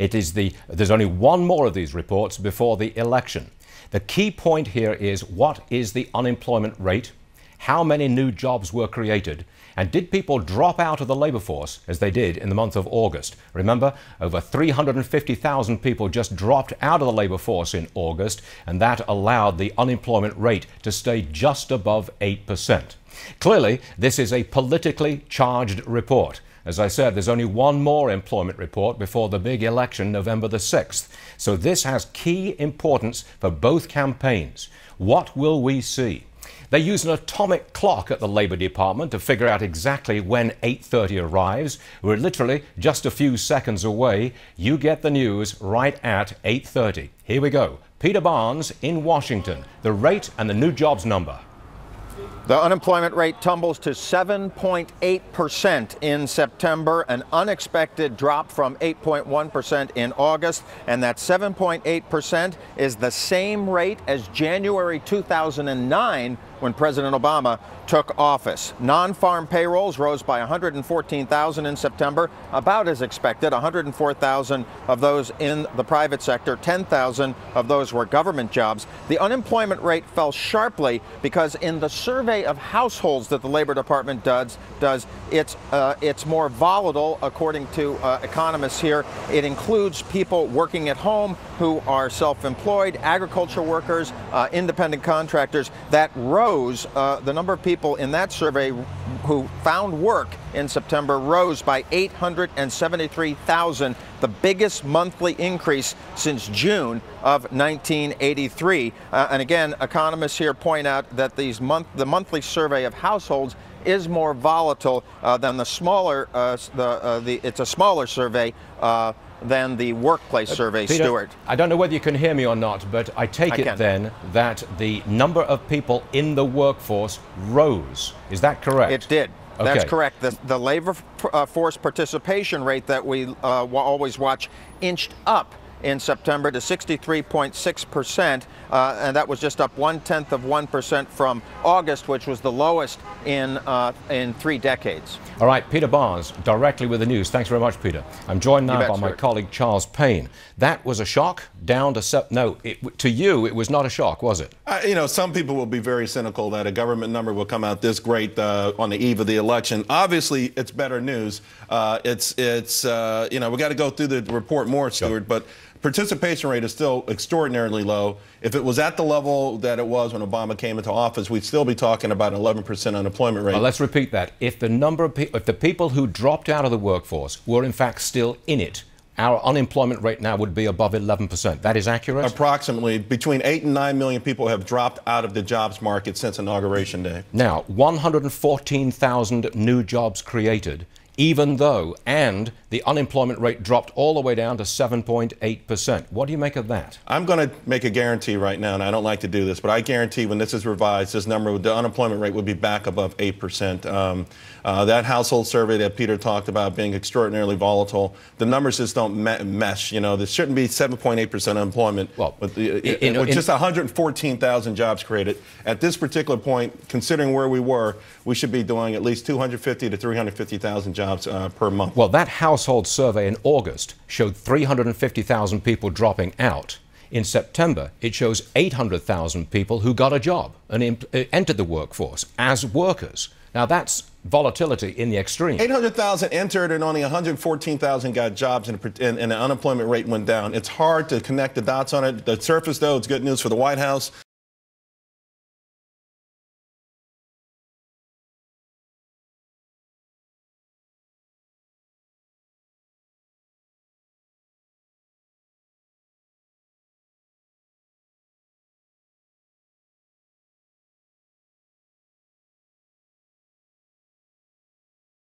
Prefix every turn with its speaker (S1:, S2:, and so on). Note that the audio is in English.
S1: There's only one more of these reports before the election. The key point here is, what is the unemployment rate? How many new jobs were created? And did people drop out of the labor force as they did in the month of August? Remember, over 350,000 people just dropped out of the labor force in August, and that allowed the unemployment rate to stay just above 8%. Clearly, this is a politically charged report. As I said, there's only one more employment report before the big election, November the 6th. So this has key importance for both campaigns. What will we see? They use an atomic clock at the Labour Department to figure out exactly when 8:30 arrives. We're literally just a few seconds away. You get the news right at 8:30. Here we go. Peter Barnes in Washington. The rate and the new jobs number.
S2: The unemployment rate tumbles to 7.8% in September, an unexpected drop from 8.1% in August. And that 7.8% is the same rate as January 2009, when President Obama took office. Non-farm payrolls rose by 114,000 in September, about as expected. 104,000 of those in the private sector, 10,000 of those were government jobs. The unemployment rate fell sharply because in the survey of households that the Labor Department does, it's more volatile, according to economists here. It includes people working at home who are self-employed, agriculture workers, independent contractors. That rose. The number of people in that survey who found work in September rose by 873,000, the biggest monthly increase since June of 1983. And again, economists here point out that the monthly survey of households is more volatile than the smaller, it's a smaller survey than the workplace survey,
S1: Peter,
S2: Stuart.
S1: I don't know whether you can hear me or not, but I take it then that the number of people in the workforce rose. Is that correct?
S2: It did.
S1: Okay.
S2: That's correct. The labor force participation rate that we always watch inched up in September to 63.6%, and that was just up 0.1% from August, which was the lowest in 3 decades.
S1: All right, Peter Barnes, directly with the news. Thanks very much, Peter. I'm joined now by my colleague Charles Payne. That was a shock, down to no. To you, it was not a shock, was it?
S3: You know, some people will be very cynical that a government number will come out this great on the eve of the election. Obviously, it's better news. You know, we got to go through the report more, Stuart, but participation rate is still extraordinarily low. If it was at the level that it was when Obama came into office, we'd still be talking about an 11% unemployment rate.
S1: Well, let's repeat that. If the people who dropped out of the workforce were in fact still in it, our unemployment rate now would be above 11%. That is accurate?
S3: Approximately. Between 8 and 9 million people have dropped out of the jobs market since Inauguration Day.
S1: Now, 114,000 new jobs created, even though, and the unemployment rate dropped all the way down to 7.8%. What do you make of that?
S3: I'm going to make a guarantee right now, and I don't like to do this, but I guarantee when this is revised, this number, the unemployment rate would be back above 8%. That household survey that Peter talked about being extraordinarily volatile, the numbers just don't mesh. You know, there shouldn't be 7.8% unemployment with just 114,000 jobs created. At this particular point, considering where we were, we should be doing at least 250 to 350,000 jobs per month.
S1: Well, that household survey in August showed 350,000 people dropping out. In September, it shows 800,000 people who got a job and entered the workforce as workers. Now, that's volatility in the extreme.
S3: 800,000 entered and only 114,000 got jobs, and the unemployment rate went down. It's hard to connect the dots on it. The surface, though, it's good news for the White House.